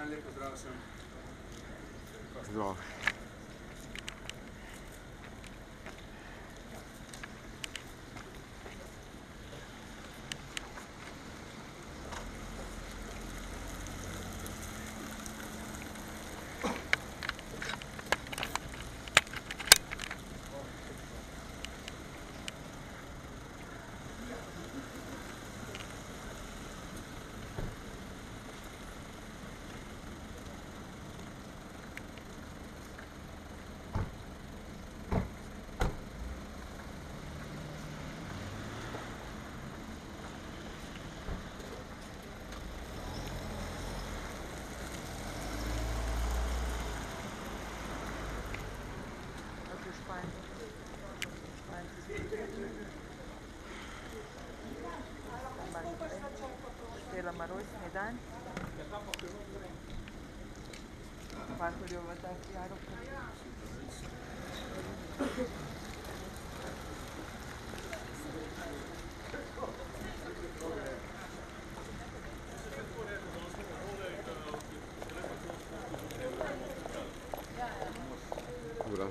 dan, lep pozdrav vsem. Zdravo. Delamo rojstni dan. Pakoljo v tak jarok. Ura.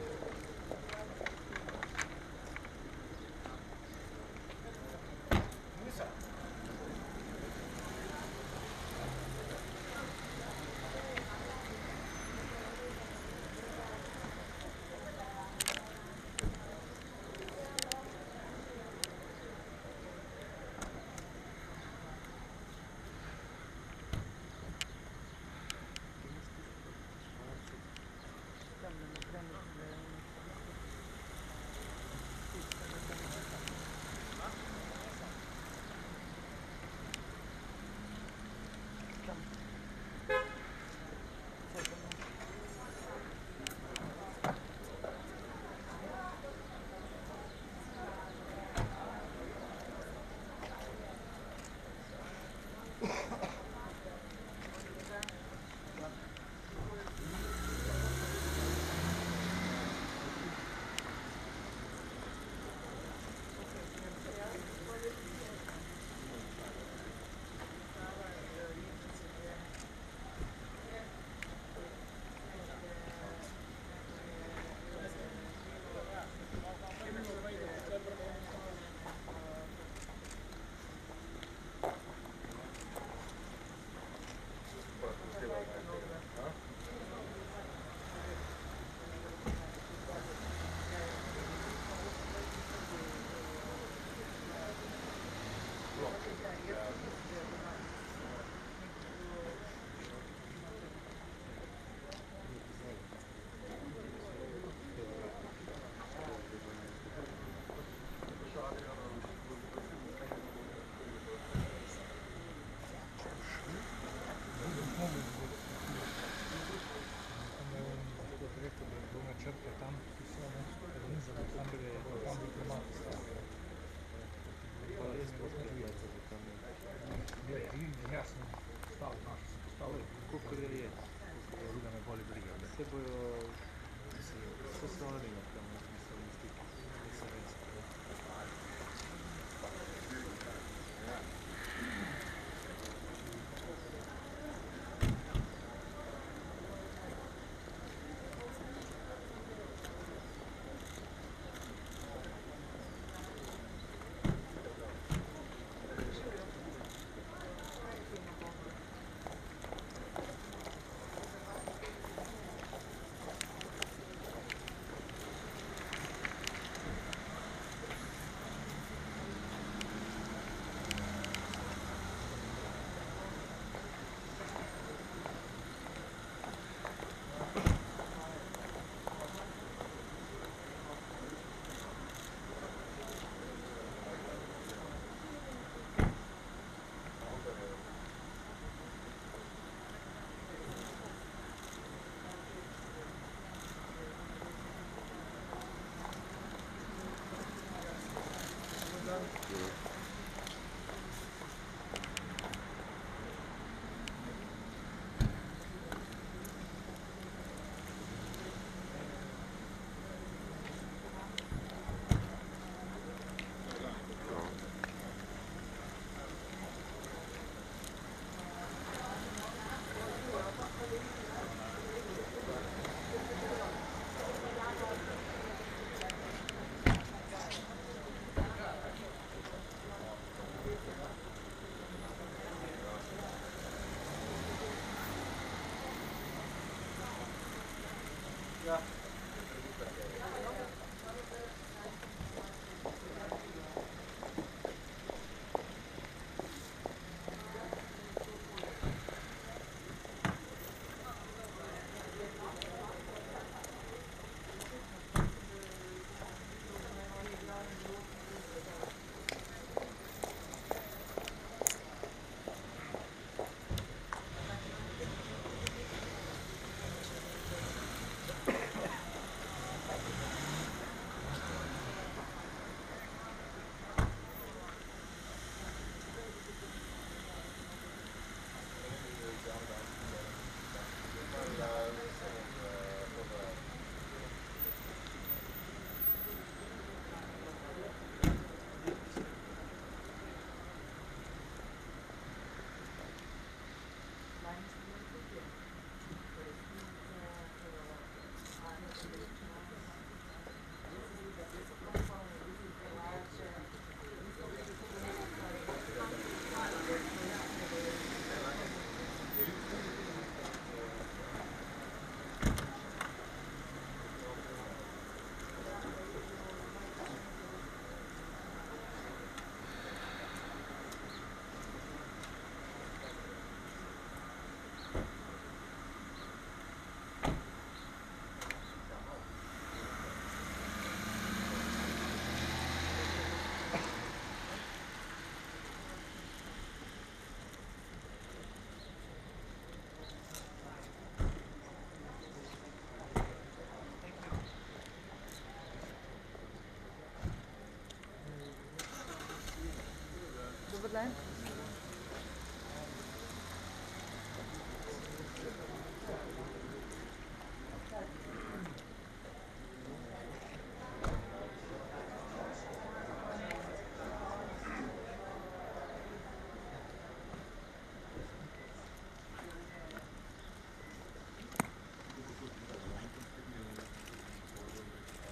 Dober dan.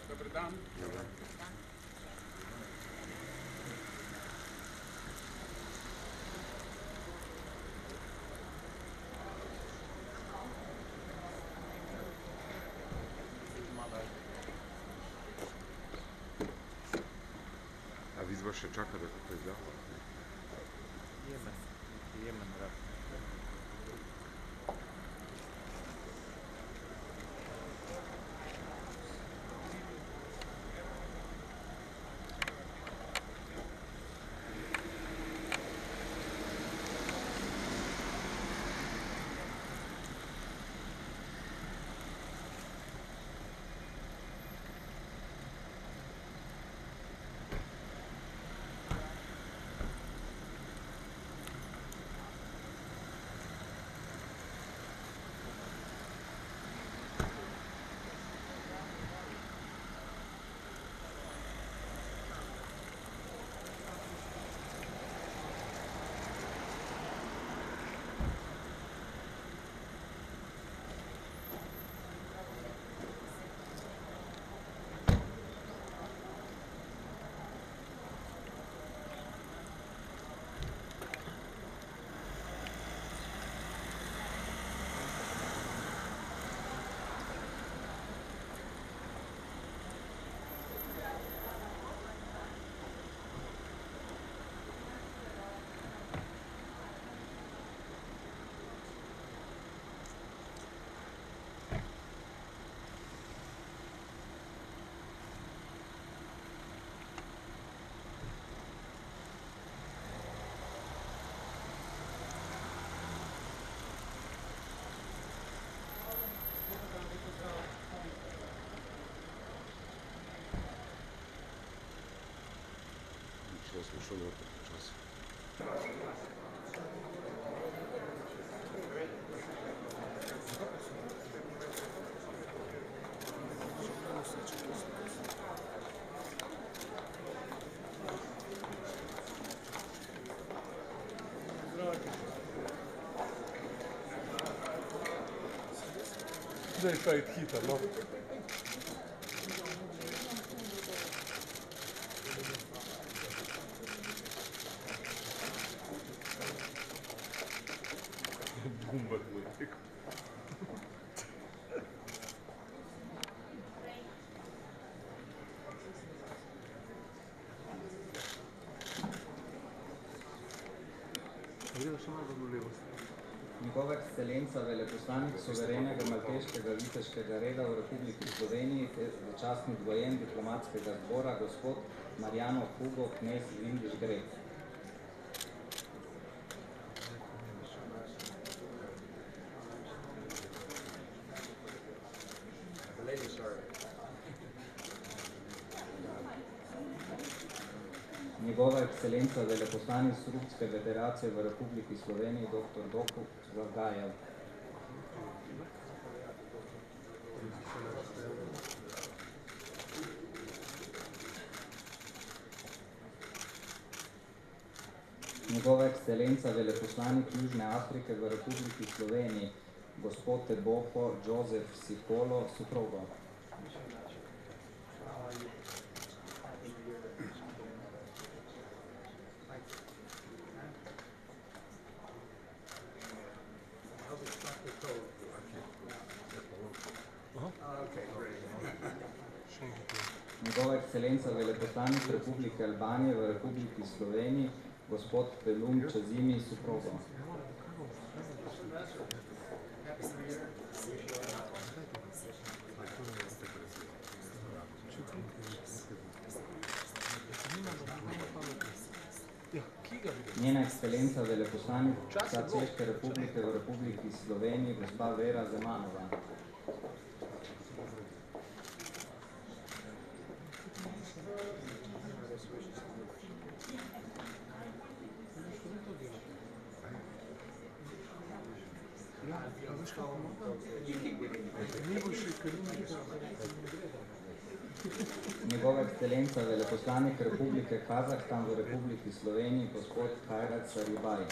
Dober dan. A vidva še čaka, da kako izda? Jemen, brat. Jaz smo šel noter počasi. Zdaj pa je hiter, no. Bumbar bo je tekel. Gremo še malo v levo. Njegova ekscelenca, veleposlanik suverenega malteškega viteškega reda v Republiki Sloveniji, začasni doyen diplomatskega zbora, gospod Marjano Hugo, knez Vindiš-Grek. Njegova ekscelenca, veleposlanik Srpske federacije v Republiki Sloveniji, dr. Dokov Zagajev. Njegova ekscelenca, veleposlanik Južne Afrike v Republiki Sloveniji, gospod Teboko Jozef Sikolo, soprogo. Njegova ekscelenca, veleposlanik Republike Albanije v Republiki Sloveniji, gospod Pelum Čazimi, soprogo. Njena ekscelenca, veleposlanica Češke republike v Republiki Sloveniji, gospa Vera Zemanova. Njegova ekscelenca veleposlanik Republike Kazahstan v Republiki Sloveniji, gospod Kajrat Saribaj.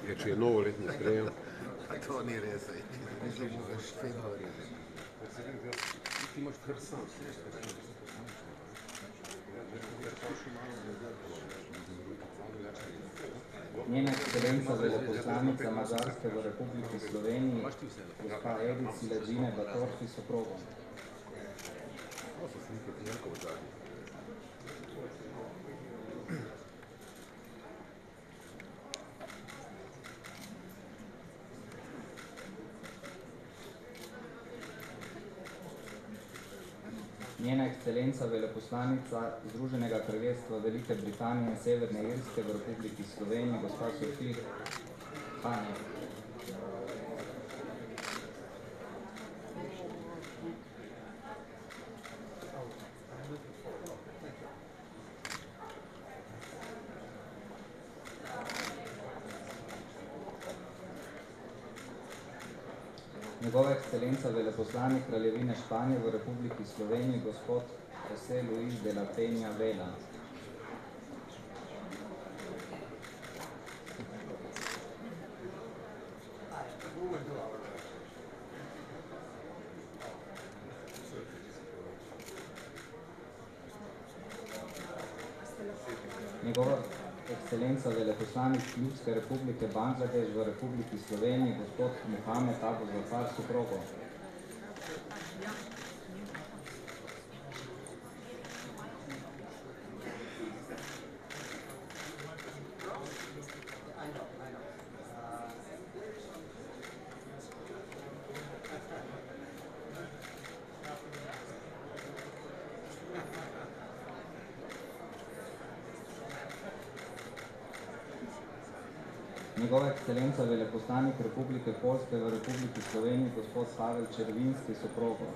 Ja, če je novoletni sprejem. To ni res. Ti imaš kar sam. Njena ekscelenca veleposlanica Madžarske v Republiki Sloveniji, gospa Edith Siledžine Batorfi soprogom. Njena ekscelenca veleposlanica Združenega kraljestva Velike Britanije in Severne Irske v Republiki Sloveniji, gospa Sophie Hane. Njegova ekscelenca veleposlanik Kraljevine Španije v Republiki Sloveniji, gospod José Luis de la Peña Vela. Njegova ekscelenca veleposlanik Ljudske republike Bangladeš v Republiki Sloveniji, gospod Muhamed Abu Zafar soprogo. Njegova ekscelenca veleposlanik Republike Poljske v Republiki Sloveniji, gospod Pavel Červinski soprogo.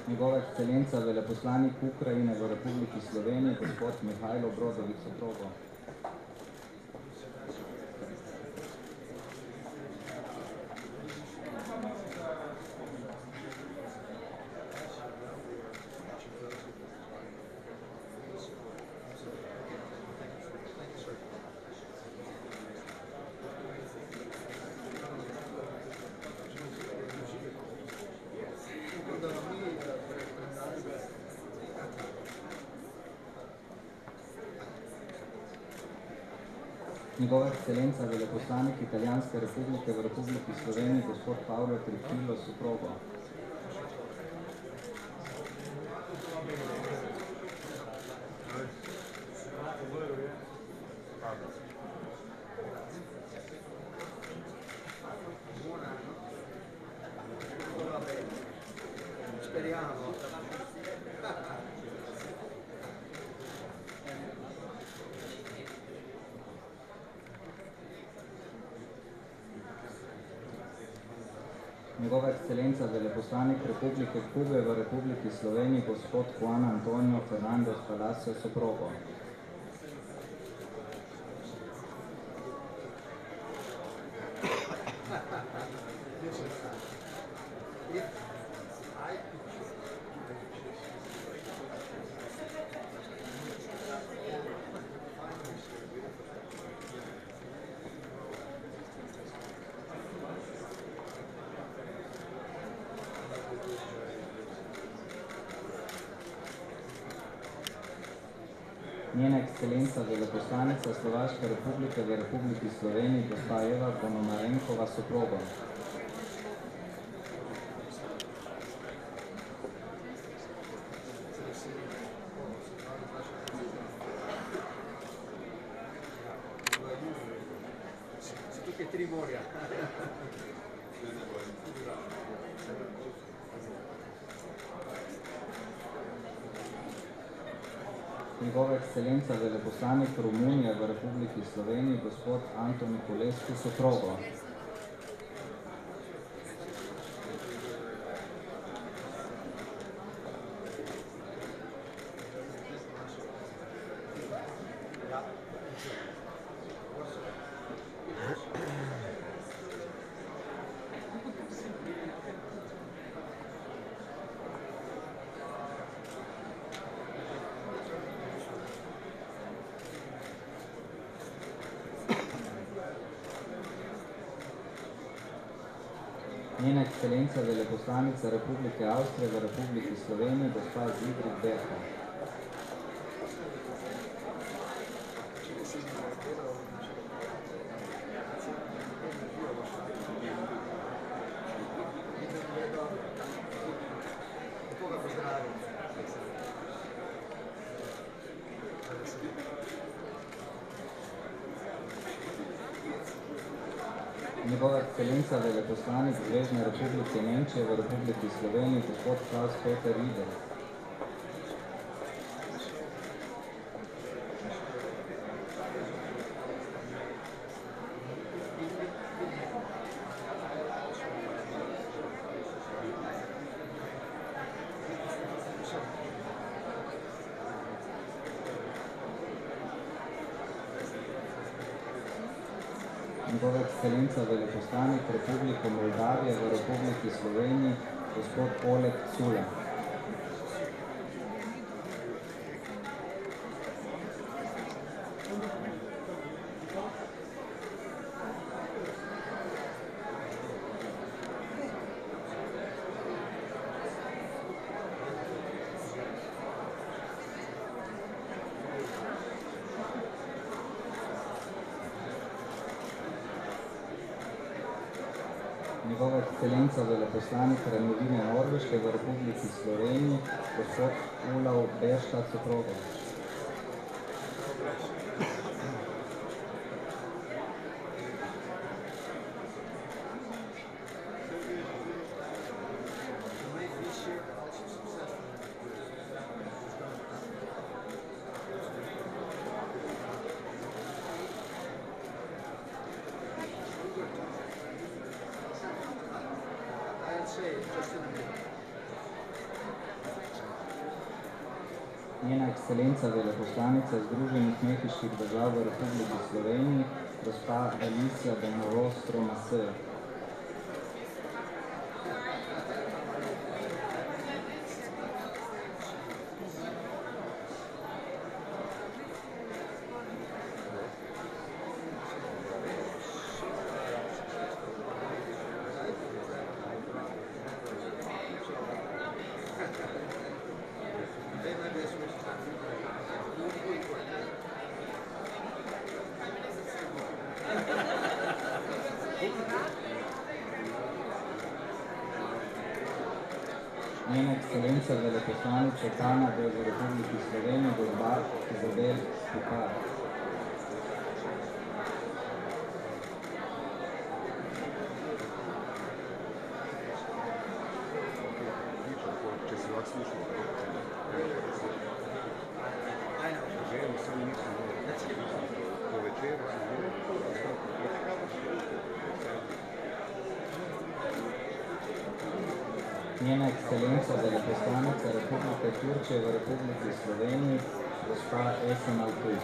Njegova ekscelenca veleposlanik Ukrajine v Republiki Sloveniji, gospod Mihajlo Brodović soprogo. Njegova ekscelenca veleposlanik Italijanske republike v Republiki Sloveniji, gospod Pavlo Trifilo soprogo. Njegova ekscelenca veleposlanik Republike Kube v Republiki Sloveniji, gospod Juan Antonio Fernandez Palacio soprogo. Njena ekscelenca veleposlanica Slovaške republike v Republiki Sloveniji, gospa Eva Ponomarenkova soprogo. Njegova ekscelenca veleposlanik Romunije v Republiki Sloveniji, gospod Anton Nikolescu Soprogo. Njena ekscelenca veleposlanica Republike Avstrije v Republiki Sloveniji, gospa Zigrid Berta. Njegova ekscelenca veleposlanik Zvezne Republike Nemčije v Republiki Sloveniji, gospod Klaus Peter Rieder. Njegova ekscelenca veleposlanik Republike Moldavije v Republiki Sloveniji, gospod Oleg Cula. Njegova ekscelenca veleposlanik Kraljevine Norveške v Republiki Sloveniji, gospod Olav Berštad Soprogo. Njena ekscelenca veleposlanica Združenih mehiških držav v Republiki Sloveniji, gospa Alicia de Morostro Maser. Njena ekscelenca veleposlanica Kanade v Republiki Sloveniji, gospa Izabel Picard. Če si lahko slušal, po večeru Njena ekscelenca veleposlanica Republike Turčije v Republiki Sloveniji, gospa Esen Altuj.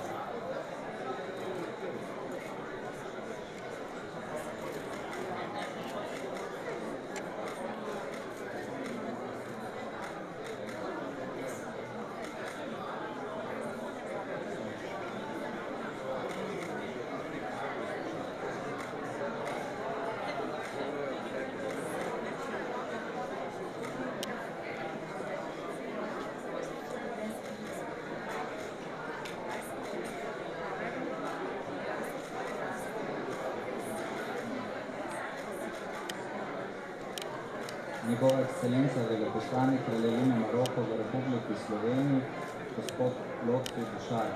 Njegova ekscelenca veleposlanik Kraljevine Maroko v Republiki Sloveniji, gospod Lotfi Bušar.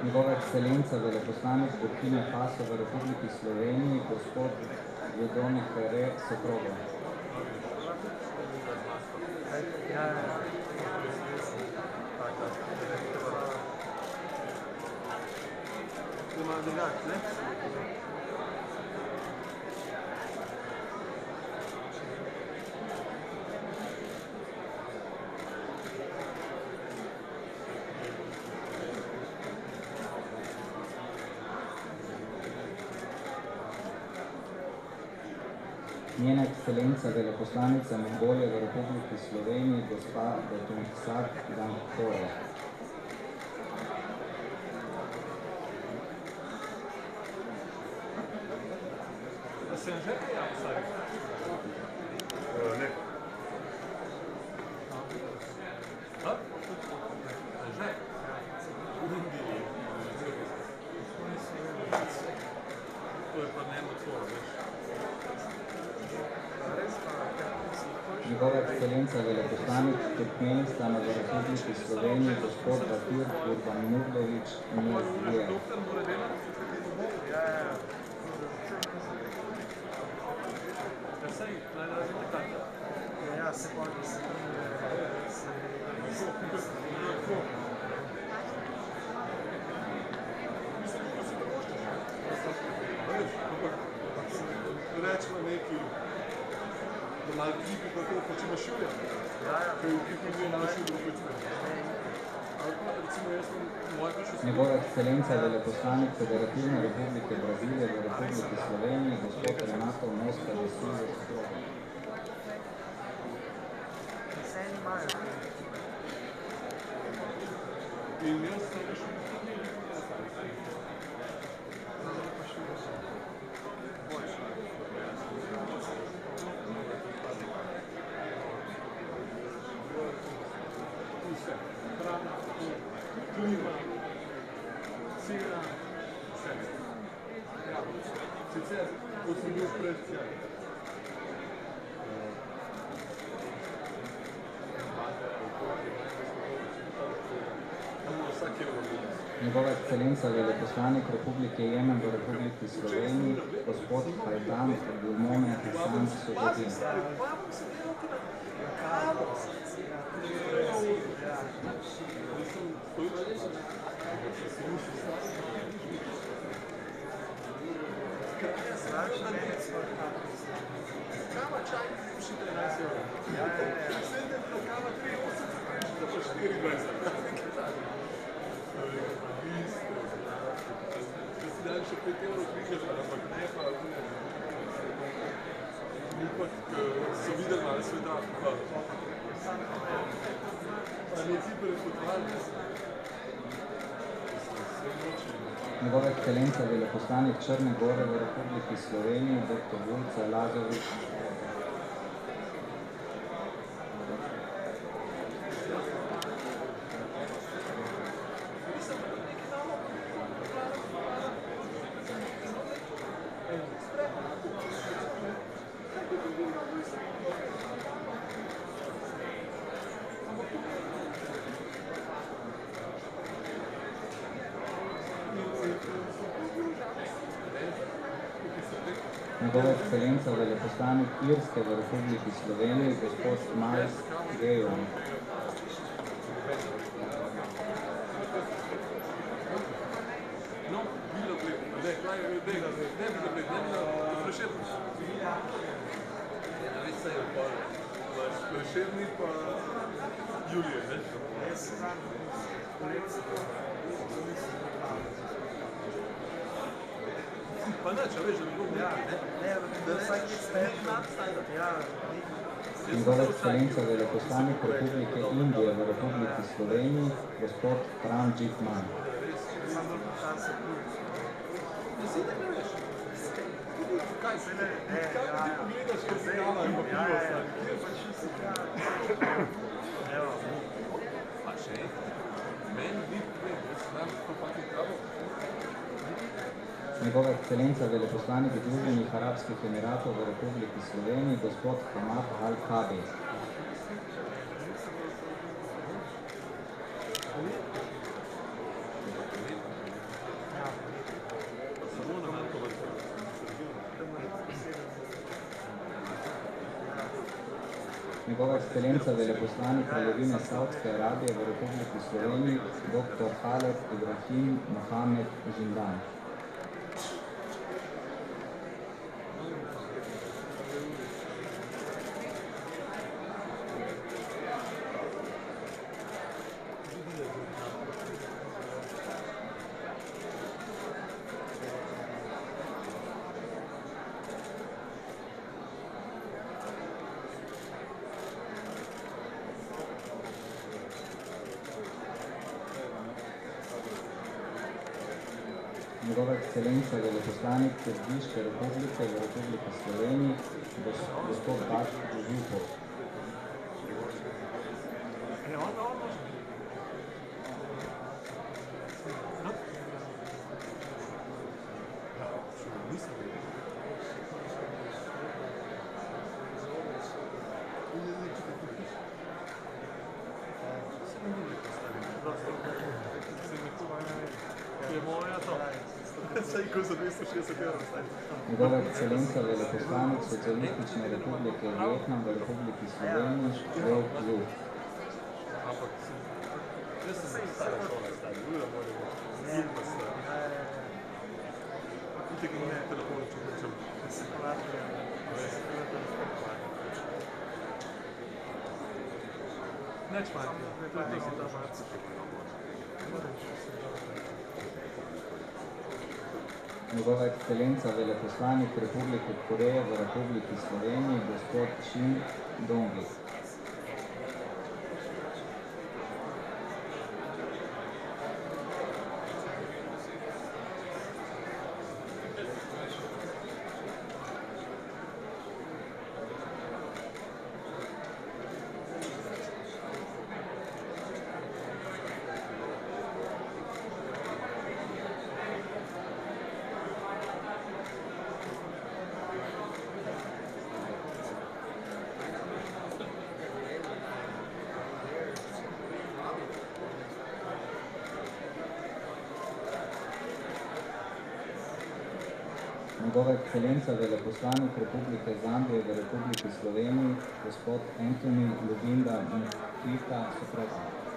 Njegova ekscelenca veleposlanik Burkine Faso v Republiki Sloveniji, gospod Dieudonné Ferré Soprogo. Njena ekscelenca veleposlanica Mongolije v Republiki Sloveniji, gospa Betungsat Dankore. Ne. Njegova ekscelenca veleposlanik Turkmenistana v Republiki Sloveniji, gospod Batir Kurbanurdović Niyazdiyev. Rečemo neki, da malo klipi, kako pač imaš šulja. Kaj v klipi ne imaš šulja, Njegova ekscelenca veleposlanik Federativne Republike Brazilije v Republiki Sloveniji, gospod Renato Mosca de Souza Soprogo. In jaz sem rešil. Klima, cena, vse. Sicer, ko sem bil pred Njegova ekscelenca veleposlanik Republike Jemen v Republiki Sloveniji, gospod Hajdan Abdulmone Hasan Sudodin. Kava čaj, še 13 evrov. Sedem na kava 3,80, da pa 24. Da si dan še 5 evrov križaš, ampak ne pa ni pa, so videli malo sveta. Pa ne ti prepotovali. Njegova ekscelenca veleposlanik Črne Gore v Republiki Sloveniji, dr. Vulca Lazović. Njegova ekscelenca veleposlanik Irske v Republiki Sloveniji, gospod Miles Gejon. No, bilo gled, ne, Prešerni pa Julije, ne? Pa ne, če veš, da bi bilo nekaj, ne? Da vsak je Njegova ekscelenca veleposlanik Republike Indije v Republiki Sloveniji, gospod Pranjit Man. Kaj se ne? Kaj ti pogledaš, ko se kava in pa pivo stane? Pa še meni ni problem, jaz znam to paket kavo. Njegova ekscelenca veleposlanik Združenih Arabskih Emiratov v Republiki Sloveniji, gospod Hamad Al-Kabi. Njegova ekscelenca veleposlanik Kraljevine Saudske Arabije v Republiki Sloveniji, dr. Khaled Ibrahim Mohamed Žindan. Njegova ekscelenca veleposlanik Kirgiške republike v Republiki Sloveniji, gospod Baš Župov. Njegova ekscelenca veleposlanik Socialistične republike Vietnam v Republiki Sloveniji, Šprej Lu. Njegova ekscelenca veleposlanik Republike Koreje v Republiki Sloveniji, gospod Shin Dong-gi. Njegova ekscelenca veleposlanik Republike Zambije v Republiki Sloveniji, gospod Anthony Lubinda Mkita Soprota.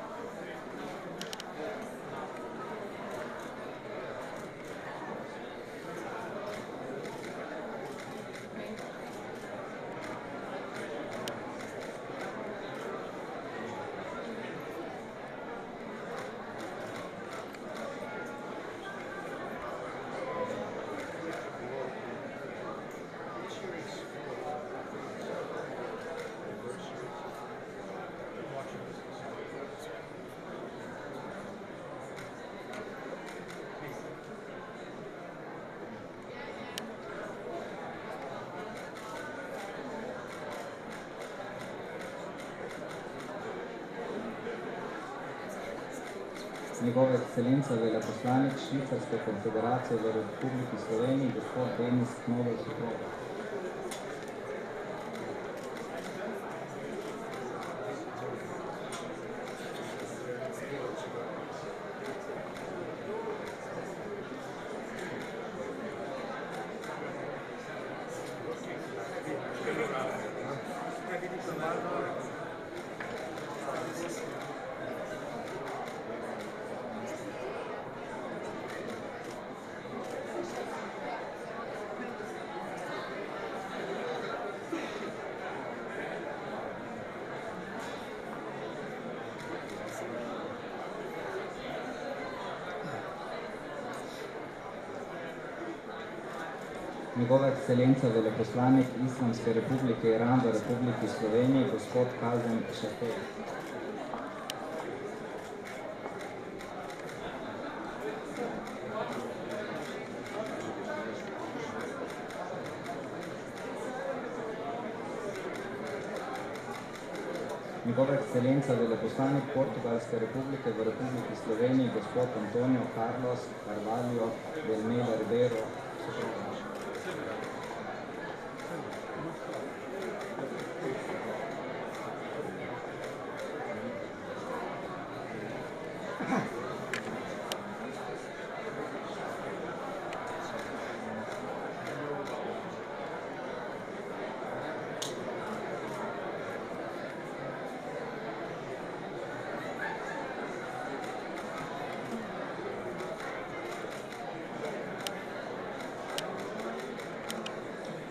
Njegova ekscelenca veleposlanik Švicarske konfederacije v Republiki Sloveniji, gospod Denis Knobel Soprota. Njegova ekscelenca veleposlanik Islamske republike Iran v Republiki Sloveniji, gospod Kazem Šafet. Njegova ekscelenca veleposlanik Portugalske republike v Republiki Sloveniji, gospod Antonio Carlos Carvalho de Almeida Ribeiro, Soprota.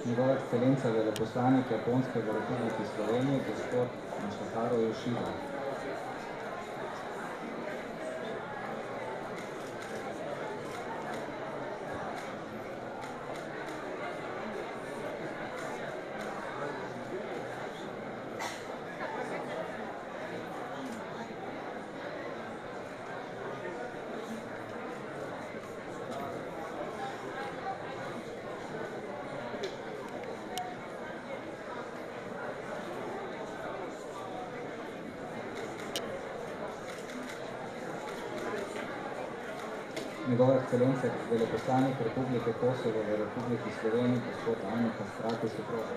Njegova ekscelenca veleposlanik Japonske v Republiki Sloveniji, gospod Masaharu Yoshida. Njegova ekscelenca veleposlanik Republike Kosovo v Republiki Sloveniji, gospod Anja Kastrati Soproga.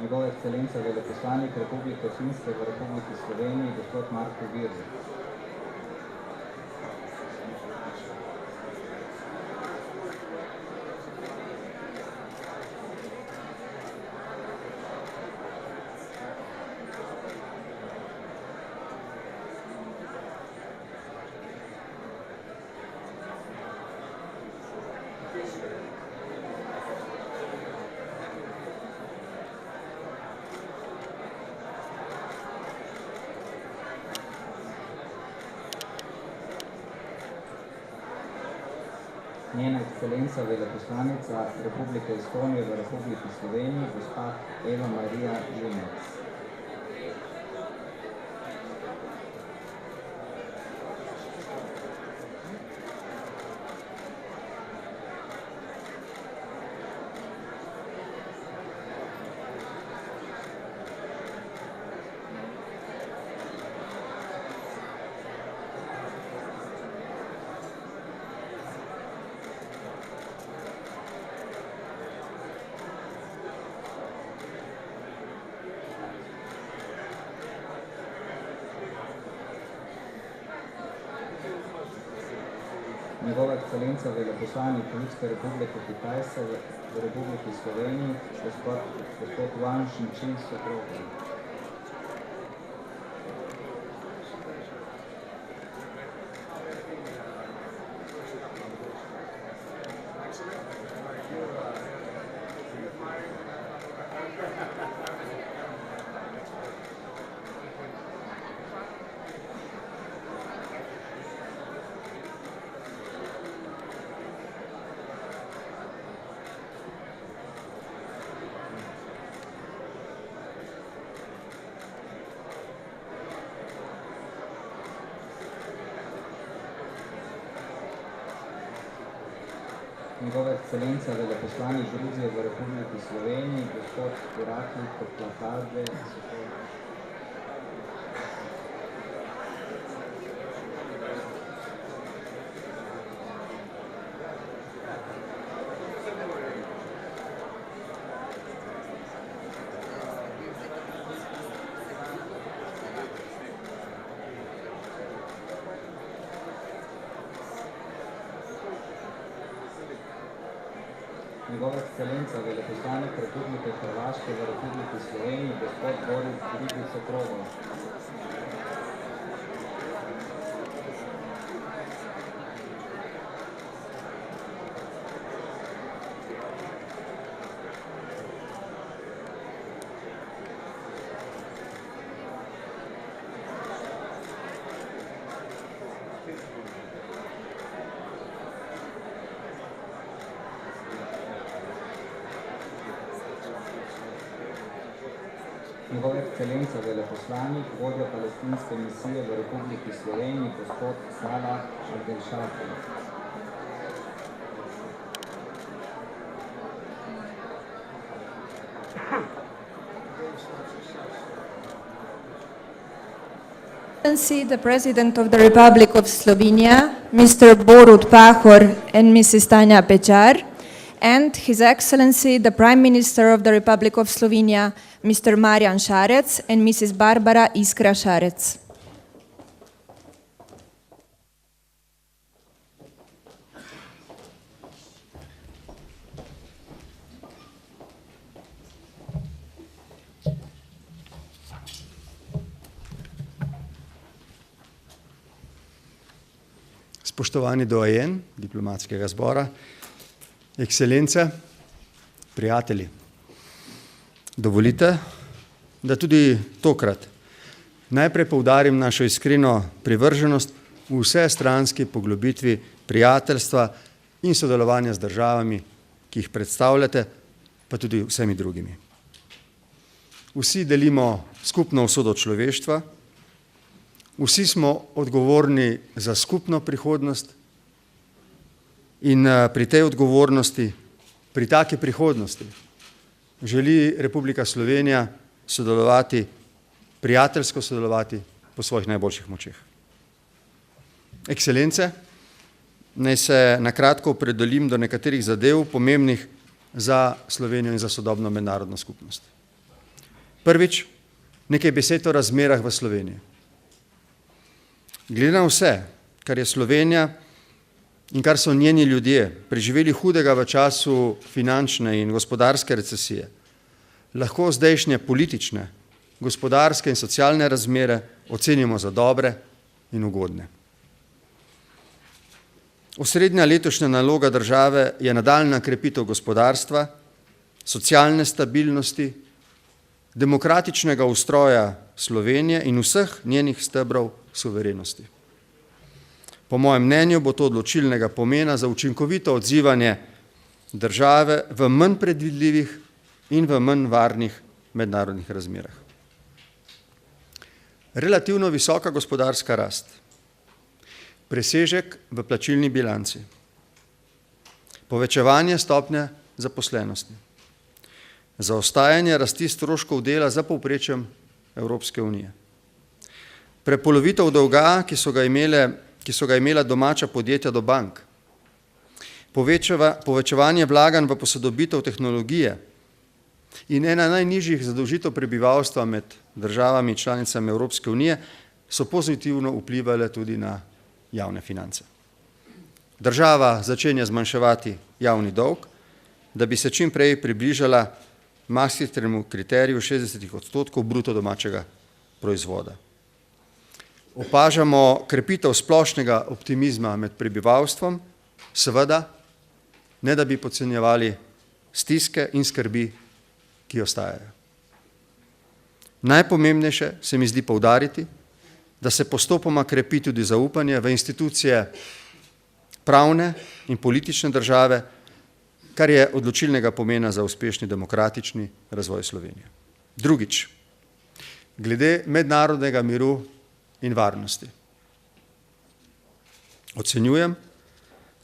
Njegova ekscelenca veleposlanik Republike Finske v Republiki Sloveniji, gospod Marko Virzi. Njena ekscelenca veleposlanica Republike Estonije v Republiki Sloveniji, gospa Eva Marija Junec. Njegova ekscelenca veleposlanik Ljudske republike Kitajske v Republiki Sloveniji, gospod Wang Xinqin Soproga. Njegova ekscelenca veleposlanik Gruzije v Republiki Sloveniji, gospod Irakli Toplakazde Soproga. Njegova ekscelenca veleposlanik Republike Hrvaške v Republiki Sloveniji, gospod Boris Grigić Soproga. Njegova ekscelenca veleposlanik, vodja palestinske misije v Republiki Sloveniji, gospod Salah Abdel-Shafi. The President of the Republic of Slovenia, Mr. Borut Pahor and Mrs. Tanja Pečar, and His Excellency the Prime Minister of the Republic of Slovenia, Mr. Marjan Šarec and Mrs. Barbara Iskra Šarec. spoštovani doajen diplomatskega zbora, ekscelence, prijatelji. Dovolite, da tudi tokrat najprej poudarim našo iskreno privrženost v vsestranski poglobitvi prijateljstva in sodelovanja z državami, ki jih predstavljate, pa tudi vsemi drugimi. Vsi delimo skupno usodo človeštva, vsi smo odgovorni za skupno prihodnost in pri tej odgovornosti, pri taki prihodnosti, želi Republika Slovenija sodelovati, prijateljsko sodelovati po svojih najboljših močeh. Ekscelence, naj se na kratko opredelim do nekaterih zadev pomembnih za Slovenijo in za sodobno mednarodno skupnost. Prvič, nekaj besed o razmerah v Sloveniji. Glede na vse, kar je Slovenija in kar so njeni ljudje preživeli hudega v času finančne in gospodarske recesije, lahko zdajšnje politične, gospodarske in socialne razmere ocenimo za dobre in ugodne. Osrednja letošnja naloga države je nadaljnja krepitev gospodarstva, socialne stabilnosti, demokratičnega ustroja Slovenije in vseh njenih stebrov suverenosti. Po mojem mnenju bo to odločilnega pomena za učinkovito odzivanje države v manj predvidljivih in v manj varnih mednarodnih razmerah. Relativno visoka gospodarska rast, presežek v plačilni bilanci, povečevanje stopnje zaposlenosti, zaostajanje rasti stroškov dela za povprečjem Evropske unije, prepolovitev dolga, ki so ga imela domača podjetja do bank, povečevanje vlaganj v posodobitev tehnologije in ena najnižjih zadolžitev prebivalstva med državami članicami Evropske unije so pozitivno vplivale tudi na javne finance. Država začenja zmanjševati javni dolg, da bi se čim prej približala Maastrichtskemu kriteriju 60% bruto domačega proizvoda. Opažamo krepitev splošnega optimizma med prebivalstvom, seveda, ne da bi podcenjevali stiske in skrbi, ki ostajajo. Najpomembnejše se mi zdi poudariti, da se postopoma krepi tudi zaupanje v institucije pravne in politične države, kar je odločilnega pomena za uspešni demokratični razvoj Slovenije. Drugič, glede mednarodnega miru in varnosti. Ocenjujem,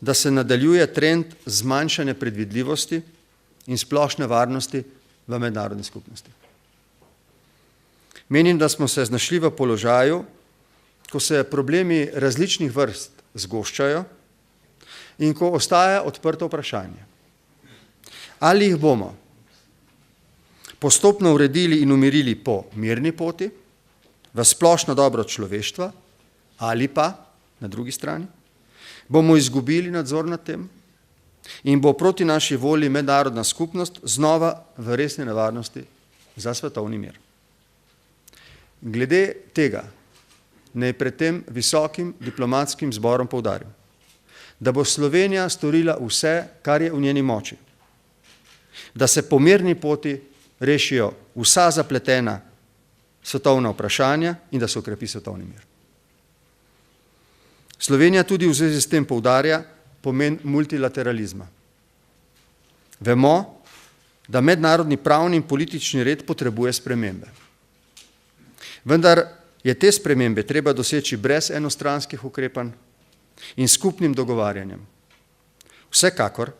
da se nadaljuje trend zmanjšanja predvidljivosti in splošne varnosti v mednarodni skupnosti. Menim, da smo se znašli v položaju, ko se problemi različnih vrst zgoščajo in ko ostaja odprto vprašanje. Ali jih bomo postopno uredili in umirili po mirni poti, v splošno dobro človeštva, ali pa, na drugi strani, bomo izgubili nadzor nad tem in bo proti naši volji mednarodna skupnost znova v resni nevarnosti za svetovni mir. Glede tega naj pred tem visokim diplomatskim zborom poudarim, da bo Slovenija storila vse, kar je v njeni moči, da se po mirni poti rešijo vsa zapletena svetovna vprašanja in da se ukrepi svetovni mir. Slovenija tudi v zvezi s tem poudarja pomen multilateralizma. Vemo, da mednarodni pravni in politični red potrebuje spremembe. Vendar je te spremembe treba doseči brez enostranskih ukrepanj in skupnim dogovarjanjem. Vsekakor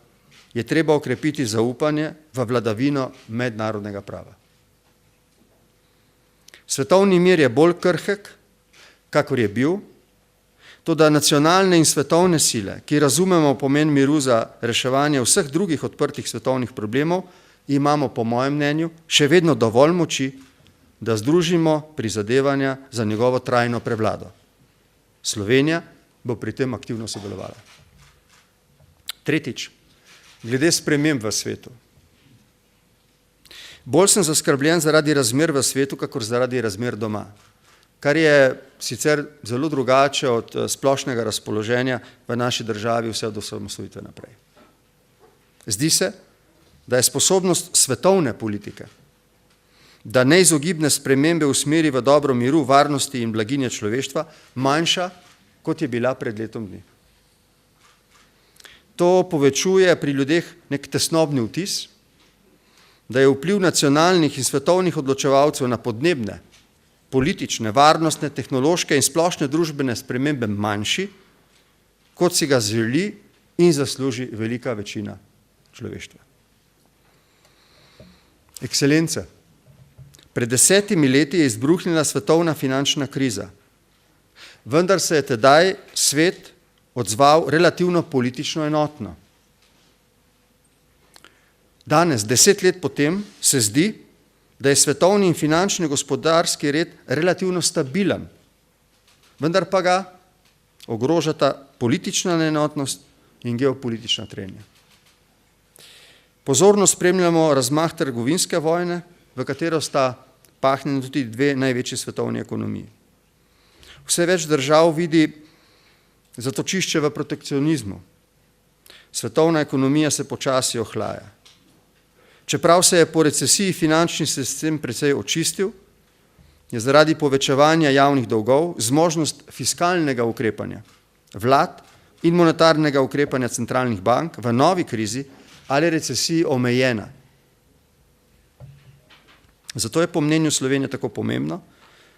je treba okrepiti zaupanje v vladavino mednarodnega prava. Svetovni mir je bolj krhek, kakor je bil, toda nacionalne in svetovne sile, ki razumemo pomen miru za reševanje vseh drugih odprtih svetovnih problemov, imamo po mojem mnenju še vedno dovolj moči, da združimo prizadevanja za njegovo trajno prevlado. Slovenija bo pri tem aktivno sodelovala. Tretjič, glede sprememb v svetu. Bolj sem zaskrbljen zaradi razmer v svetu, kakor zaradi razmer doma, kar je sicer zelo drugače od splošnega razpoloženja v naši državi vse od osamosvojitve naprej. Zdi se, da je sposobnost svetovne politike, da neizogibne spremembe usmeri v dobro miru, varnosti in blaginje človeštva, manjša, kot je bila pred letom dni. To povečuje pri ljudeh nek tesnobni vtis, da je vpliv nacionalnih in svetovnih odločevalcev na podnebne, politične, varnostne, tehnološke in splošne družbene spremembe manjši, kot si ga želi in zasluži velika večina človeštva. Ekscelence, pred 10 leti je izbruhnila svetovna finančna kriza, vendar se je tedaj svet odzval relativno politično enotno. Danes, 10 let potem, se zdi, da je svetovni in finančni gospodarski red relativno stabilen, vendar pa ga ogrožata politična neenotnost in geopolitična trenja. Pozorno spremljamo razmah trgovinske vojne, v katero sta pahnjeni tudi dve največji svetovni ekonomiji. Vse več držav vidi zatočišče v protekcionizmu. Svetovna ekonomija se počasi ohlaja. Čeprav se je po recesiji finančni sistem precej očistil, je zaradi povečevanja javnih dolgov zmožnost fiskalnega ukrepanja vlad in monetarnega ukrepanja centralnih bank v novi krizi ali recesiji omejena. Zato je po mnenju Slovenije tako pomembno,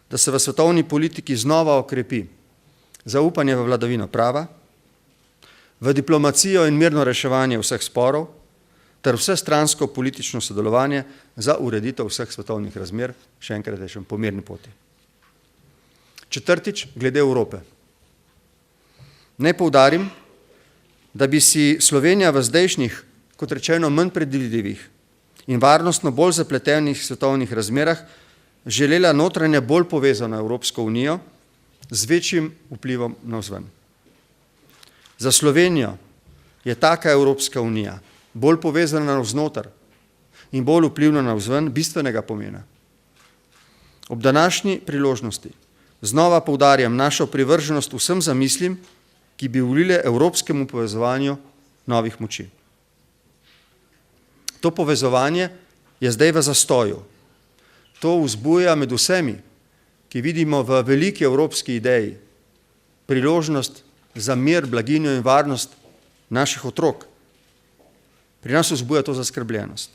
da se v svetovni politiki znova okrepi zaupanje v vladavino prava, v diplomacijo in mirno reševanje vseh sporov ter vsestransko politično sodelovanje za ureditev vseh svetovnih razmer, še enkrat rečem, po mirni poti. Četrtič, glede Evrope. Naj poudarim, da bi si Slovenija v zdajšnjih, kot rečeno, manj predvidljivih in varnostno bolj zapletenih svetovnih razmerah želela notranje bolj povezano Evropsko unijo z večjim vplivom navzven. Za Slovenijo je taka Evropska unija bolj povezana navznoter in bolj vplivna navzven bistvenega pomena. Ob današnji priložnosti znova poudarjam našo privrženost vsem zamislim, ki bi vlile evropskemu povezovanju novih moči. To povezovanje je zdaj v zastoju. To vzbuja med vsemi, ki vidimo v veliki evropski ideji priložnost za mir, blaginjo in varnost naših otrok. Pri nas vzbuja to zaskrbljenost.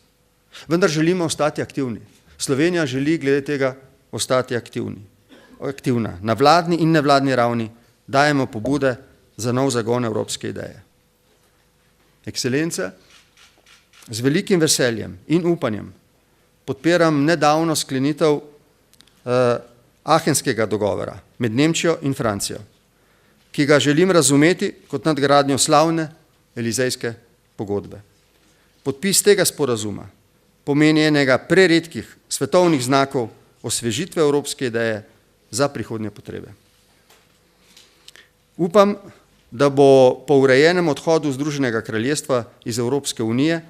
Vendar želimo ostati aktivni. Slovenija želi glede tega ostati aktivna. Na vladni in nevladni ravni dajemo pobude za nov zagon evropske ideje. Ekscelence, z velikim veseljem in upanjem podpiram nedavno sklenitev Aachenskega dogovora med Nemčijo in Francijo, ki ga želim razumeti kot nadgradnjo slavne Elizejske pogodbe. Podpis tega sporazuma pomeni enega preredkih svetovnih znakov osvežitve evropske ideje za prihodnje potrebe. Upam, da bo po urejenem odhodu Združenega kraljestva iz Evropske unije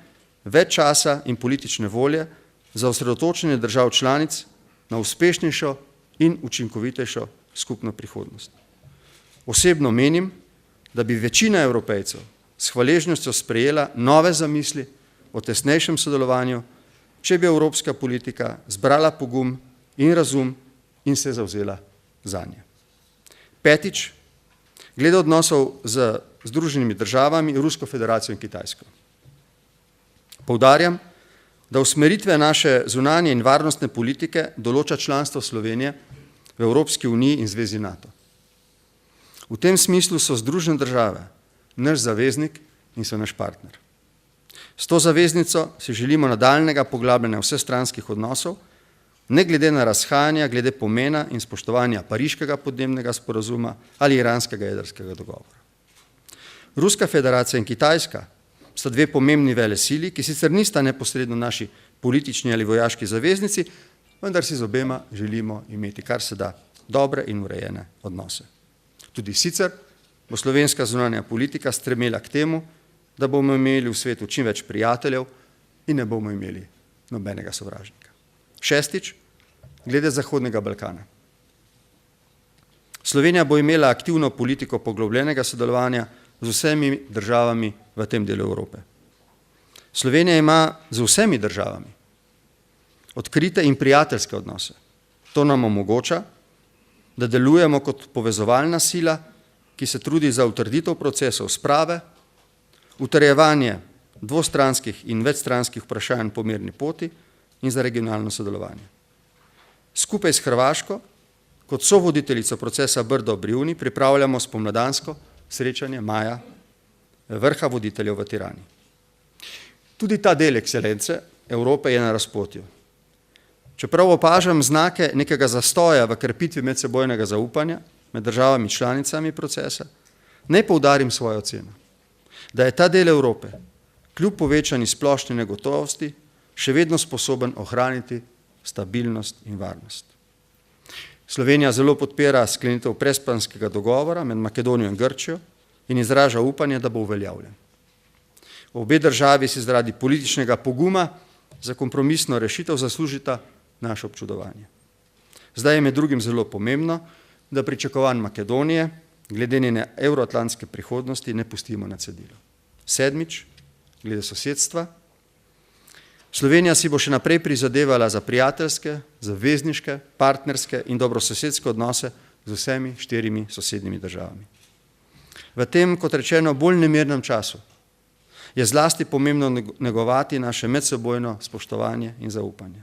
več časa in politične volje za osredotočenje držav članic na uspešnejšo in učinkovitejšo skupno prihodnost. Osebno menim, da bi večina Evropejcev s hvaležnostjo sprejela nove zamisli o tesnejšem sodelovanju, če bi evropska politika zbrala pogum in razum in se zavzela zanje. Petič, glede odnosov z Združenimi državami, Rusko federacijo in Kitajsko. Poudarjam, da usmeritve naše zunanje in varnostne politike določa članstvo Slovenije v Evropski uniji in Zvezi NATO. V tem smislu so Združene države naš zaveznik in so naš partner. S to zaveznico si želimo nadaljnega poglabljanja vsestranskih odnosov, ne glede na razhajanja, glede pomena in spoštovanja Pariškega podnebnega sporazuma ali iranskega jedrskega dogovora. Ruska federacija in Kitajska sta dve pomembni velesili, ki sicer nista neposredno naši politični ali vojaški zaveznici, vendar si z obema želimo imeti kar se da dobre in urejene odnose. Tudi sicer bo slovenska zunanja politika stremela k temu, da bomo imeli v svetu čim več prijateljev in ne bomo imeli nobenega sovražnika. Šestič, glede Zahodnega Balkana. Slovenija bo imela aktivno politiko poglobljenega sodelovanja z vsemi državami v tem delu Evrope. Slovenija ima z vsemi državami odkrite in prijateljske odnose. To nam omogoča, da delujemo kot povezovalna sila, ki se trudi za utrditev procesov sprave, utrjevanje dvostranskih in večstranskih vprašanj po mirni poti in za regionalno sodelovanje. Skupaj s Hrvaško, kot sovoditeljico procesa Brdo ob Uni, pripravljamo spomladansko srečanje maja vrha voditeljev v Tirani. Tudi ta del ekscelence Evrope je na razpotju. Čeprav opažam znake nekega zastoja v krepitvi medsebojnega zaupanja med državami članicami procesa, naj poudarim svojo oceno, da je ta del Evrope, kljub povečani splošni negotovosti, še vedno sposoben ohraniti stabilnost in varnost. Slovenija zelo podpira sklenitev prespanskega dogovora med Makedonijo in Grčijo in izraža upanje, da bo uveljavljen. Obe državi si zaradi političnega poguma za kompromisno rešitev zaslužita naše občudovanje. Zdaj je med drugim zelo pomembno, da pričakovanj Makedonije glede njene evroatlantske prihodnosti ne pustimo na cedilu. Sedmič, glede sosedstva, Slovenija si bo še naprej prizadevala za prijateljske, zavezniške, partnerske in dobrososedske odnose z vsemi 4 sosednjimi državami. V tem, kot rečeno, bolj nemirnem času je zlasti pomembno negovati naše medsebojno spoštovanje in zaupanje.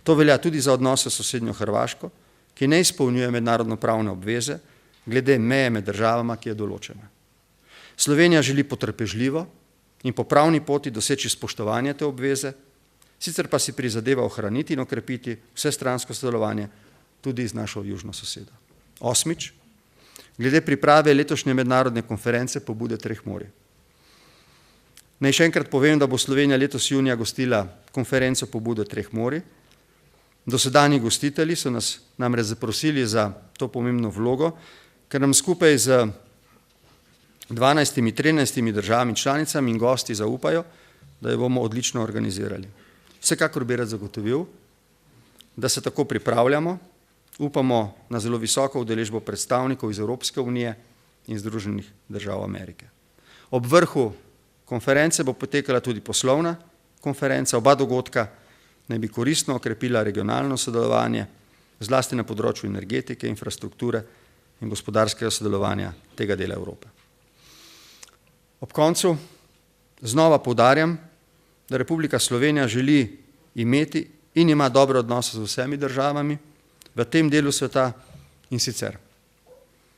To velja tudi za odnose s sosednjo Hrvaško, ki ne izpolnjuje mednarodno pravne obveze glede meje med državama, ki je določena. Slovenija želi potrpežljivo in po pravni poti doseči spoštovanje te obveze, sicer pa si prizadeva ohraniti in okrepiti vsestransko sodelovanje tudi z našo južno sosedo. Osmič, glede priprave letošnje mednarodne konference Pobude treh morij. Naj še enkrat povem, da bo Slovenija letos junija gostila konferenco Pobude treh morij. Dosedanji gostitelji so nas namreč zaprosili za to pomembno vlogo, ker nam skupaj z 12-13 državami članicami in gosti zaupajo, da jo bomo odlično organizirali. Vsekakor bi rad zagotovil, da se tako pripravljamo, upamo na zelo visoko udeležbo predstavnikov iz Evropske unije in Združenih držav Amerike. Ob vrhu konference bo potekala tudi poslovna konferenca, oba dogodka naj bi koristno okrepila regionalno sodelovanje, zlasti na področju energetike, infrastrukture in gospodarskega sodelovanja tega dela Evrope. Ob koncu znova poudarjam, da Republika Slovenija želi imeti in ima dobre odnose z vsemi državami v tem delu sveta in sicer.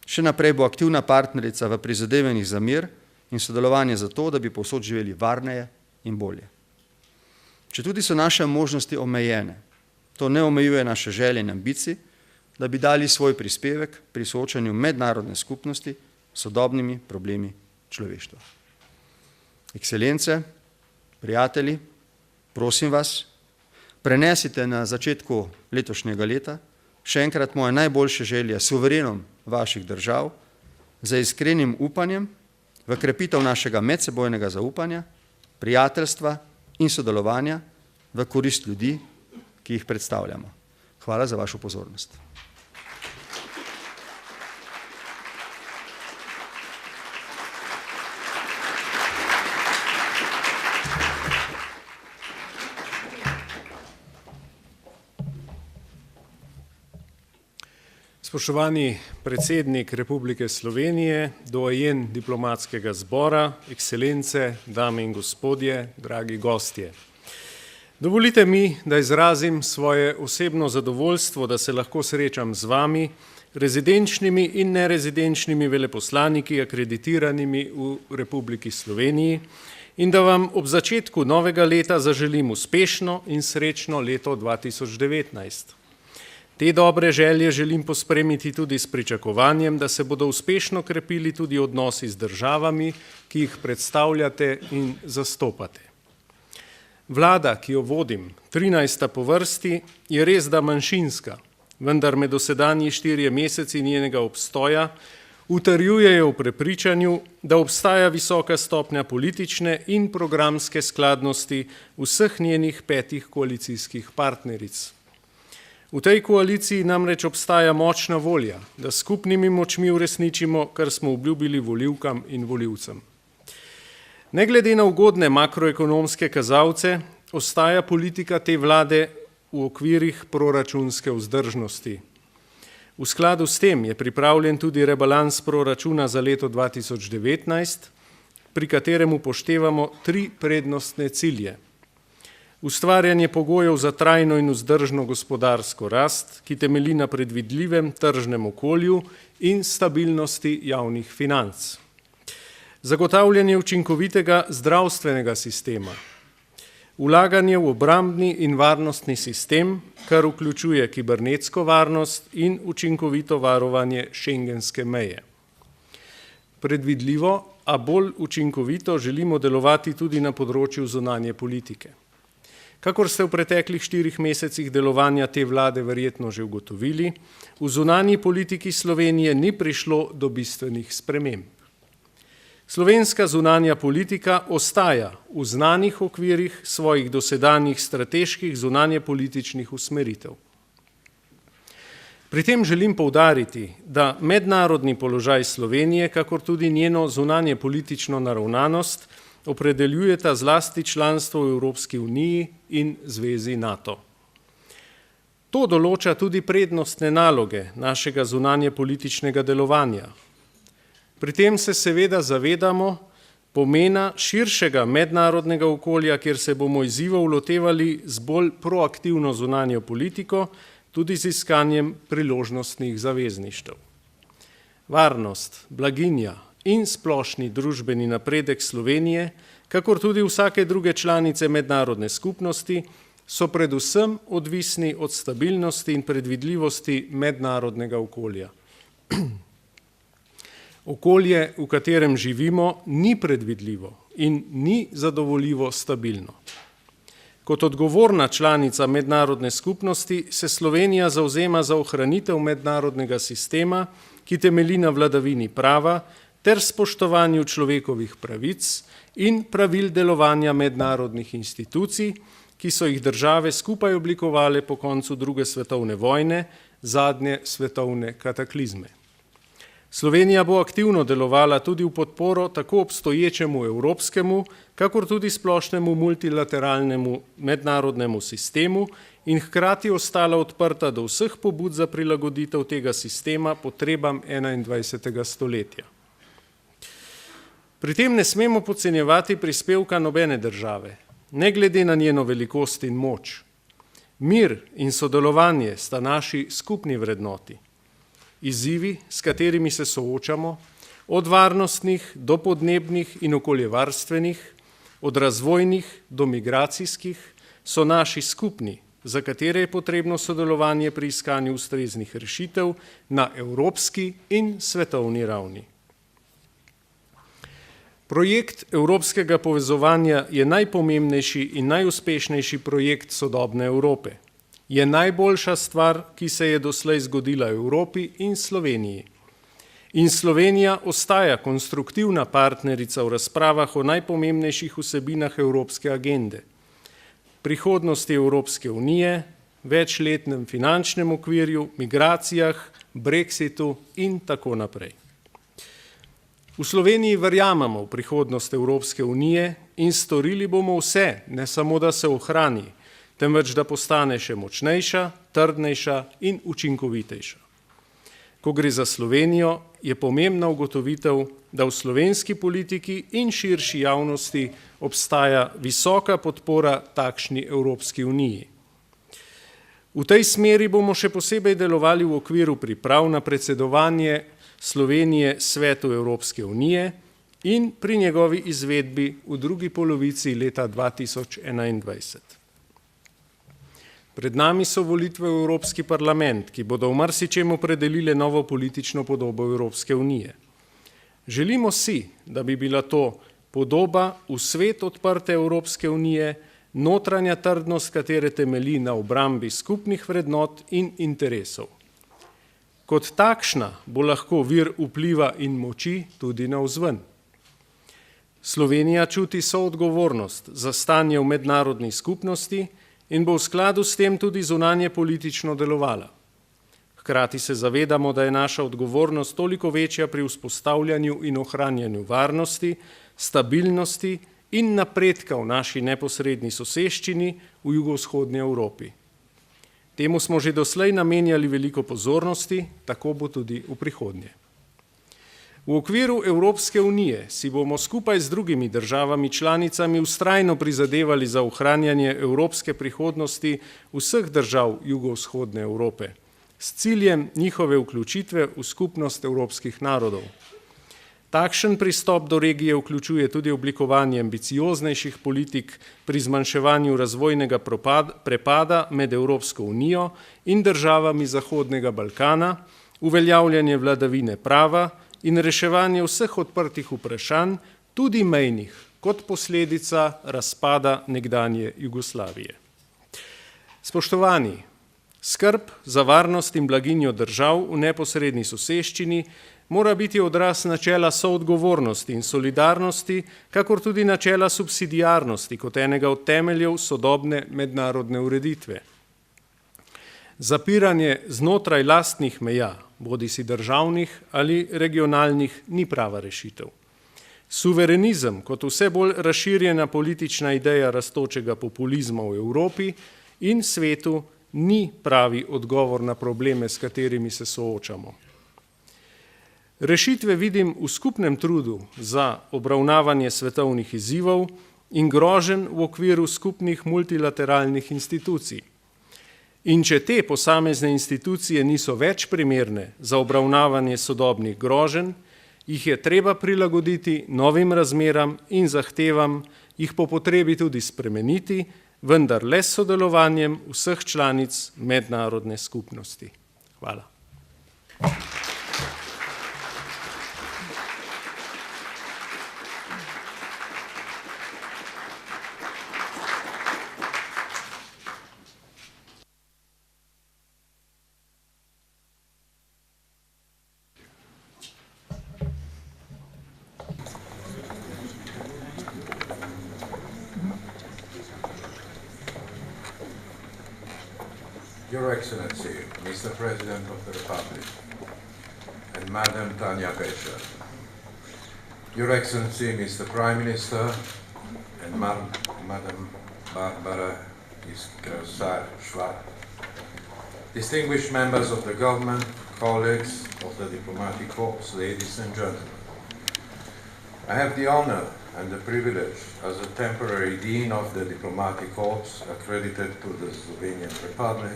Še naprej bo aktivna partnerica v prizadevanjih za mir in sodelovanje za to, da bi povsod živeli varneje in bolje. Četudi so naše možnosti omejene, to ne omejuje naše želje in ambicij, da bi dali svoj prispevek pri soočanju mednarodne skupnosti s sodobnimi problemi človeštva. Ekscelence, prijatelji, prosim vas, prenesite na začetku letošnjega leta še enkrat moje najboljše želje suverenom vaših držav za iskrenim upanjem v krepitev našega medsebojnega zaupanja, prijateljstva in sodelovanja v korist ljudi, ki jih predstavljamo. Hvala za vašo pozornost. Spoštovani predsednik Republike Slovenije, doajen diplomatskega zbora, ekscelence, dame in gospodje, dragi gostje. Dovolite mi, da izrazim svoje osebno zadovoljstvo, da se lahko srečam z vami, rezidenčnimi in nerezidenčnimi veleposlaniki akreditiranimi v Republiki Sloveniji in da vam ob začetku novega leta zaželim uspešno in srečno leto 2019. Te dobre želje želim pospremiti tudi s pričakovanjem, da se bodo uspešno krepili tudi odnosi z državami, ki jih predstavljate in zastopate. Vlada, ki jo vodim, 13. po vrsti, je res da manjšinska, vendar med dosedanji 4 meseci njenega obstoja utrjujejo v prepričanju, da obstaja visoka stopnja politične in programske skladnosti vseh njenih 5 koalicijskih partneric. V tej koaliciji namreč obstaja močna volja, da s skupnimi močmi uresničimo, kar smo obljubili volivkam in volivcem. Ne glede na ugodne makroekonomske kazalce, ostaja politika te vlade v okvirih proračunske vzdržnosti. V skladu s tem je pripravljen tudi rebalans proračuna za leto 2019, pri katerem upoštevamo 3 prednostne cilje. Ustvarjanje pogojev za trajno in vzdržno gospodarsko rast, ki temelji na predvidljivem tržnem okolju in stabilnosti javnih financ. Zagotavljanje učinkovitega zdravstvenega sistema. Vlaganje v obrambni in varnostni sistem, kar vključuje kibernetsko varnost in učinkovito varovanje šengenske meje. Predvidljivo, a bolj učinkovito želimo delovati tudi na področju zunanje politike. Kakor ste v preteklih 4 mesecih delovanja te vlade verjetno že ugotovili, v zunanji politiki Slovenije ni prišlo do bistvenih sprememb. Slovenska zunanja politika ostaja v znanih okvirih svojih dosedanjih strateških zunanjepolitičnih usmeritev. Pri tem želim poudariti, da mednarodni položaj Slovenije, kakor tudi njeno zunanjepolitično naravnanost, opredeljujeta zlasti članstvo v Evropski uniji in Zvezi NATO. To določa tudi prednostne naloge našega zunanjepolitičnega delovanja. Pri tem se seveda zavedamo pomena širšega mednarodnega okolja, kjer se bomo izzivov lotevali z bolj proaktivno zunanjo politiko, tudi z iskanjem priložnostnih zavezništev. Varnost, blaginja in splošni družbeni napredek Slovenije, kakor tudi vsake druge članice mednarodne skupnosti, so predvsem odvisni od stabilnosti in predvidljivosti mednarodnega okolja. Okolje, v katerem živimo, ni predvidljivo in ni zadovoljivo stabilno. Kot odgovorna članica mednarodne skupnosti se Slovenija zavzema za ohranitev mednarodnega sistema, ki temelji na vladavini prava ter spoštovanju človekovih pravic in pravil delovanja mednarodnih institucij, ki so jih države skupaj oblikovale po koncu druge svetovne vojne, zadnje svetovne kataklizme. Slovenija bo aktivno delovala tudi v podporo tako obstoječemu evropskemu, kakor tudi splošnemu multilateralnemu mednarodnemu sistemu in hkrati ostala odprta do vseh pobud za prilagoditev tega sistema potrebam 21. stoletja. Pri tem ne smemo podcenjevati prispevka nobene države, ne glede na njeno velikost in moč. Mir in sodelovanje sta naši skupni vrednoti. Izzivi, s katerimi se soočamo, od varnostnih do podnebnih in okoljevarstvenih, od razvojnih do migracijskih, so naši skupni, za katere je potrebno sodelovanje pri iskanju ustreznih rešitev na evropski in svetovni ravni. Projekt evropskega povezovanja je najpomembnejši in najuspešnejši projekt sodobne Evrope. Je najboljša stvar, ki se je doslej zgodila Evropi in Sloveniji. In Slovenija ostaja konstruktivna partnerica v razpravah o najpomembnejših vsebinah evropske agende. Prihodnosti Evropske unije, večletnem finančnem okvirju, migracijah, Brexitu in tako naprej. V Sloveniji verjamemo v prihodnost Evropske unije in storili bomo vse, ne samo da se ohrani, temveč da postane še močnejša, trdnejša in učinkovitejša. Ko gre za Slovenijo, je pomembna ugotovitev, da v slovenski politiki in širši javnosti obstaja visoka podpora takšni Evropski uniji. V tej smeri bomo še posebej delovali v okviru priprav na predsedovanje Slovenije Svetu Evropske unije in pri njegovi izvedbi v drugi polovici leta 2021. Pred nami so volitve v Evropski parlament, ki bodo v marsičem opredelile novo politično podobo Evropske unije. Želimo si, da bi bila to podoba v svet odprte Evropske unije, notranja trdnost, katere temelji na obrambi skupnih vrednot in interesov. Kot takšna bo lahko vir vpliva in moči tudi navzven. Slovenija čuti soodgovornost za stanje v mednarodni skupnosti in bo v skladu s tem tudi zunanje politično delovala. Hkrati se zavedamo, da je naša odgovornost toliko večja pri vzpostavljanju in ohranjanju varnosti, stabilnosti in napredka v naši neposredni soseščini v jugovzhodni Evropi. Temu smo že doslej namenjali veliko pozornosti, tako bo tudi v prihodnje. V okviru Evropske unije si bomo skupaj z drugimi državami članicami vztrajno prizadevali za ohranjanje evropske prihodnosti vseh držav jugovzhodne Evrope s ciljem njihove vključitve v skupnost evropskih narodov. Takšen pristop do regije vključuje tudi oblikovanje ambicioznejših politik pri zmanjševanju razvojnega prepada med Evropsko unijo in državami Zahodnega Balkana, uveljavljanje vladavine prava in reševanje vseh odprtih vprašanj, tudi mejnih, kot posledica razpada nekdanje Jugoslavije. Spoštovani, skrb za varnost in blaginjo držav v neposredni soseščini mora biti odraz načela soodgovornosti in solidarnosti, kakor tudi načela subsidiarnosti kot enega od temeljev sodobne mednarodne ureditve. Zapiranje znotraj lastnih meja, bodisi državnih ali regionalnih, ni prava rešitev. Suverenizem kot vse bolj razširjena politična ideja rastočega populizma v Evropi in svetu ni pravi odgovor na probleme, s katerimi se soočamo. Rešitve vidim v skupnem trudu za obravnavanje svetovnih izzivov in groženj v okviru skupnih multilateralnih institucij. In če te posamezne institucije niso več primerne za obravnavanje sodobnih groženj, jih je treba prilagoditi novim razmeram in zahtevam, jih po potrebi tudi spremeniti, vendar le s sodelovanjem vseh članic mednarodne skupnosti. Hvala. Your Excellency, Mr. President of the Republic, and Madam Tanja Pecher, Your Excellency, Mr. Prime Minister, and Madam Barbara Iskra-Schwab, distinguished members of the government, colleagues of the diplomatic corps, ladies and gentlemen. I have the honor and the privilege as a temporary Dean of the Diplomatic Corps accredited to the Slovenian Republic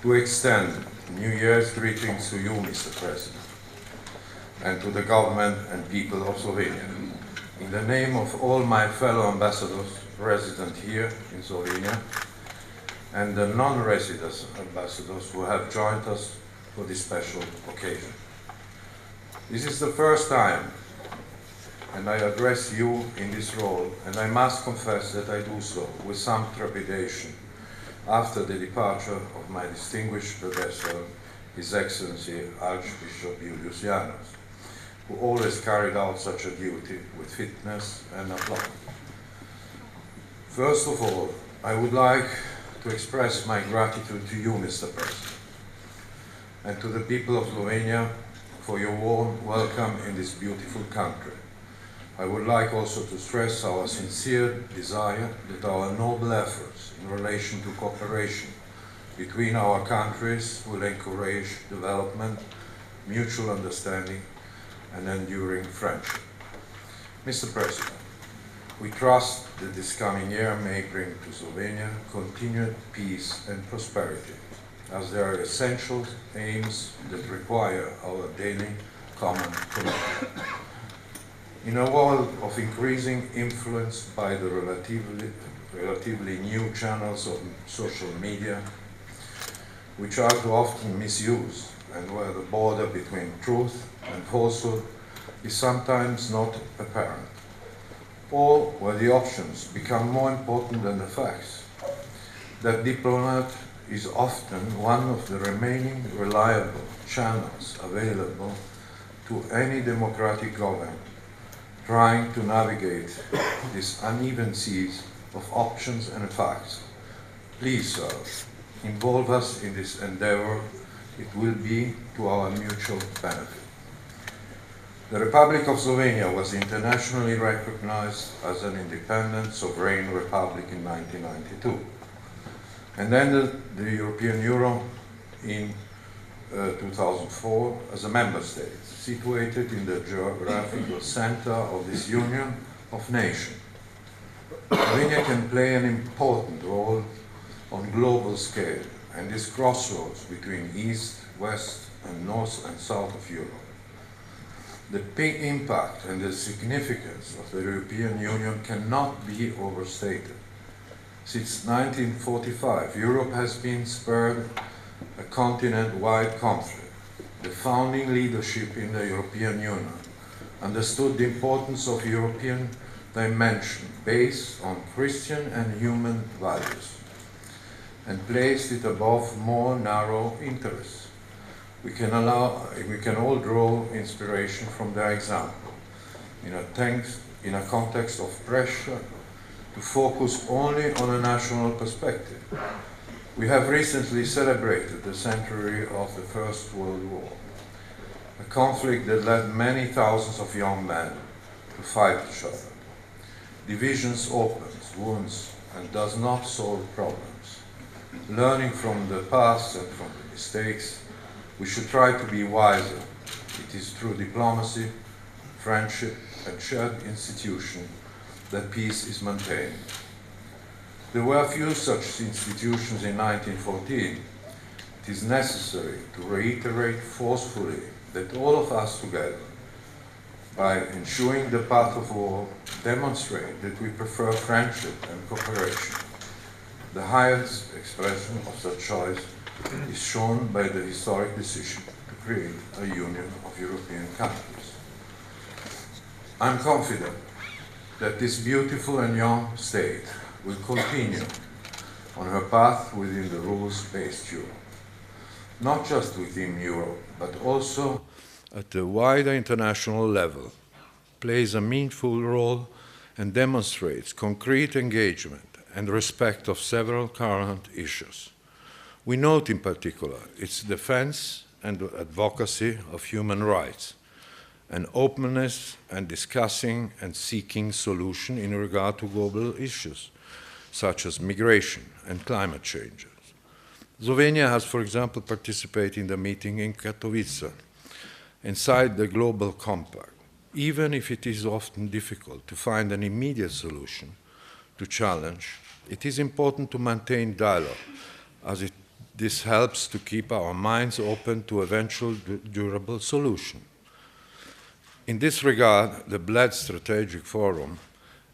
to extend New Year's greetings to you, Mr. President, and to the government and people of Slovenia. In the name of all my fellow ambassadors resident here in Slovenia and the non-resident ambassadors who have joined us for this special occasion. This is the first time and I address you in this role, and I must confess that I do so with some trepidation after the departure of my distinguished predecessor, His Excellency Archbishop Julius Janos, who always carried out such a duty with fitness and aplomb. First of all, I would like to express my gratitude to you, Mr. President, and to the people of Slovenia for your warm welcome in this beautiful country. I would like also to stress our sincere desire that our noble efforts in relation to cooperation between our countries will encourage development, mutual understanding, and enduring friendship. Mr. President, we trust that this coming year may bring to Slovenia continued peace and prosperity, as there are essential aims that require our daily common commitment. In a world of increasing influence by the relatively new channels of social media, which are too often misused and where the border between truth and falsehood is sometimes not apparent, or where the options become more important than the facts, that diplomat is often one of the remaining reliable channels available to any democratic government trying to navigate these uneven seas of options and facts Please, sir, involve us in this endeavor. It will be to our mutual benefit. The Republic of Slovenia was internationally recognized as an independent, sovereign republic in 1992 and entered the European Union in 2004 as a member state, situated in the geographical center of this union of nations. Slovenia can play an important role on global scale and is crossroads between East, West, and North and South of Europe. The big impact and the significance of the European Union cannot be overstated. Since 1945, Europe has been spared a continent-wide conflict. The founding leadership in the European Union understood the importance of European dimension based on Christian and human values and placed it above more narrow interests. We can all draw inspiration from their example in a context of pressure to focus only on a national perspective. We have recently celebrated the centenary of the First World War, a conflict that led many thousands of young men to fight each other. Divisions opens wounds and does not solve problems. Learning from the past and from the mistakes, we should try to be wiser. It is through diplomacy, friendship, and shared institution that peace is maintained. There were few such institutions in 1914. It is necessary to reiterate forcefully that all of us together, by ensuring the path of war, demonstrate that we prefer friendship and cooperation. The highest expression of such choice is shown by the historic decision to create a union of European countries. I'm confident that this beautiful and young state will continue on her path within the rules-based Europe. Not just within Europe, but also at the wider international level, plays a meaningful role and demonstrates concrete engagement and respect of several current issues. We note in particular its defense and advocacy of human rights, and openness and discussing and seeking solutions in regard to global issues, such as migration and climate change. Slovenia has, for example, participated in the meeting in Katowice, inside the Global Compact, even if it is often difficult to find an immediate solution to challenge. It is important to maintain dialogue, as this helps to keep our minds open to eventual durable solution. In this regard, the Bled Strategic Forum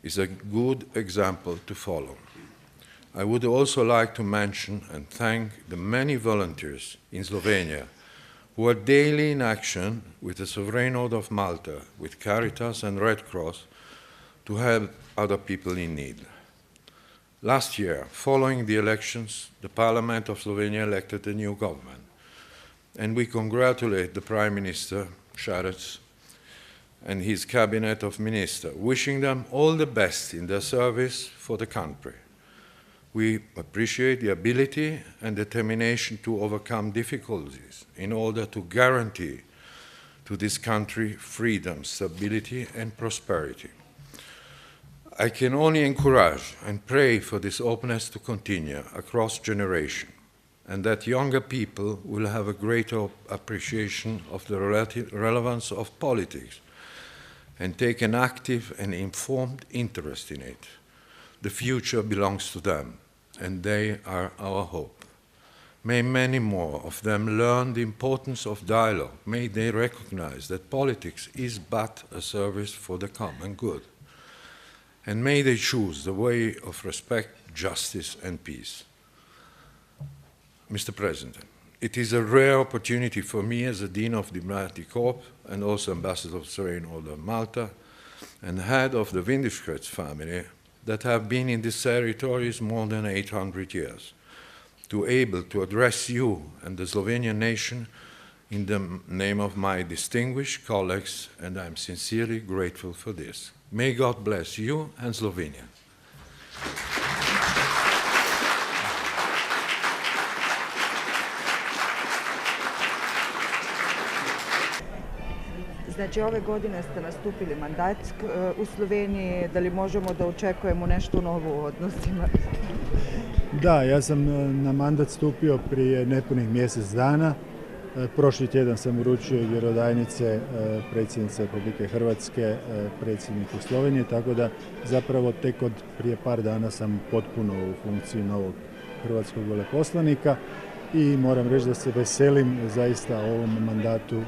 is a good example to follow. I would also like to mention and thank the many volunteers in Slovenia who are daily in action with the Sovereign Order of Malta, with Caritas and Red Cross, to help other people in need. Last year, following the elections, the Parliament of Slovenia elected a new government, and we congratulate the Prime Minister, Šarec, and his cabinet of ministers, wishing them all the best in their service for the country. We appreciate the ability and determination to overcome difficulties in order to guarantee to this country freedom, stability, and prosperity. I can only encourage and pray for this openness to continue across generations, and that younger people will have a greater appreciation of the relevance of politics and take an active and informed interest in it. The future belongs to them, and they are our hope. May many more of them learn the importance of dialogue. May they recognize that politics is but a service for the common good. And may they choose the way of respect, justice, and peace. Mr. President, it is a rare opportunity for me as the Dean of Diplomatic Corps and also Ambassador of the Sovereign Order of Malta and head of the Windischgrätz family that have been in these territories more than 800 years, to able to address you and the Slovenian nation in the name of my distinguished colleagues, and I'm sincerely grateful for this. May God bless you and Slovenia. Znači, ove godine ste nastupili mandat u Sloveniji, da li možemo da očekujemo nešto novo u odnosima? Da, ja sam na mandat stupio prije nepunih mjesec dana. Prošli tjedan sam uručio vjerodajnice predsjednice Republike Hrvatske predsjedniku Slovenije, tako da zapravo tek od prije par dana sam potpuno u funkciji novog hrvatskog veleposlanika i moram reći da se veselim zaista ovom mandatu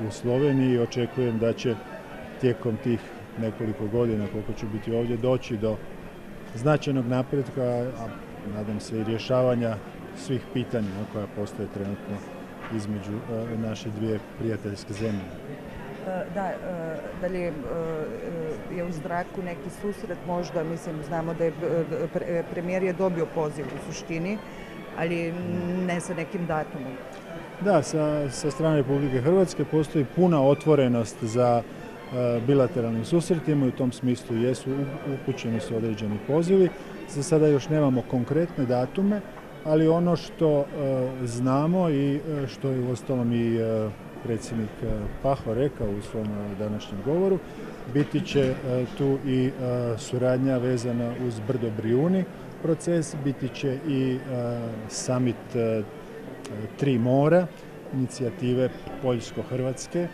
u Sloveniji i očekujem da će tijekom tih nekoliko godina koliko ću biti ovdje doći do značajnog napretka, a nadam se i rješavanja svih pitanja koja postoje trenutno između naše dvije prijateljske zemlje. Da li je u zraku neki susret možda, mislim, znamo da je premijer je dobio poziv u suštini, ali ne sa nekim datumom. Da, sa strane Republike Hrvatske postoji puna otvorenost za bilateralnim susretima i u tom smislu upućeni su određeni pozivi. Za sada još nemamo konkretne datume, ali ono što znamo i što je uostalom i predsjednik Pahor rekao u svom današnjem govoru, biti će tu i suradnja vezana uz Brdo Brijuni proces, biti će i summit Tri mora, inicijative Poljsko-Hrvatske,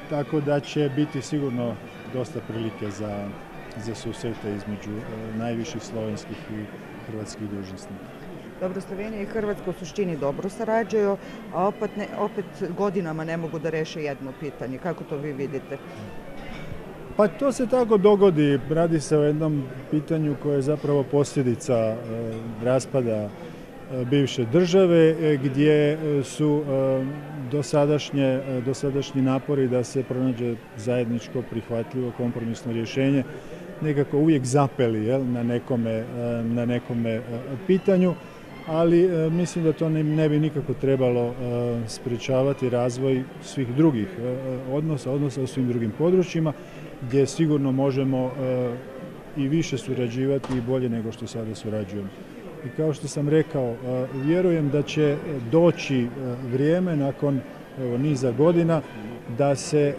tako da će biti sigurno dosta prilike za susrete između najviših slovenskih i hrvatskih dužnosnika. Dobro, Slovenija i Hrvatska u suštini dobro sarađuju, a opet godinama ne mogu da reše jedno pitanje. Kako to vi vidite? Pa to se tako dogodi. Radi se o jednom pitanju koje je zapravo posljedica raspada bivše države, gdje su dosadašnji napori da se pronađe zajedničko, prihvatljivo, kompromisno rješenje nekako uvijek zapeli na nekome pitanju, ali mislim da to ne bi nikako trebalo sprječavati razvoj svih drugih odnosa u svim drugim područjima, gdje sigurno možemo i više surađivati i bolje nego što sada surađujemo. I kao što sam rekao, vjerujem da će doći vrijeme nakon niza godina da se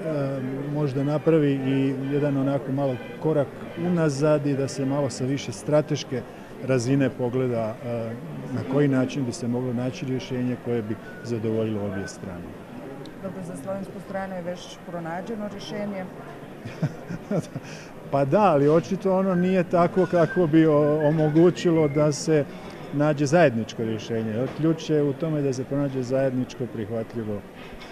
možda napravi i jedan onako malo korak unazad i da se malo sa više strateške razine pogleda na koji način bi se moglo naći rješenje koje bi zadovoljilo obje strane. Dobro, za slovensku stranu je već pronađeno rješenje? Pa da, ali očito ono nije tako kako bi omogućilo da se nađe zajedničko rješenje. Ključ je u tome da se pronađe zajedničko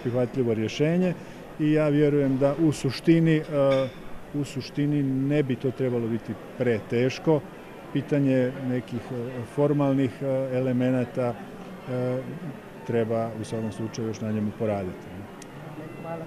prihvatljivo rješenje i ja vjerujem da u suštini ne bi to trebalo biti preteško. Pitanje nekih formalnih elemenata treba u svakom slučaju još na njemu poraditi. Hvala.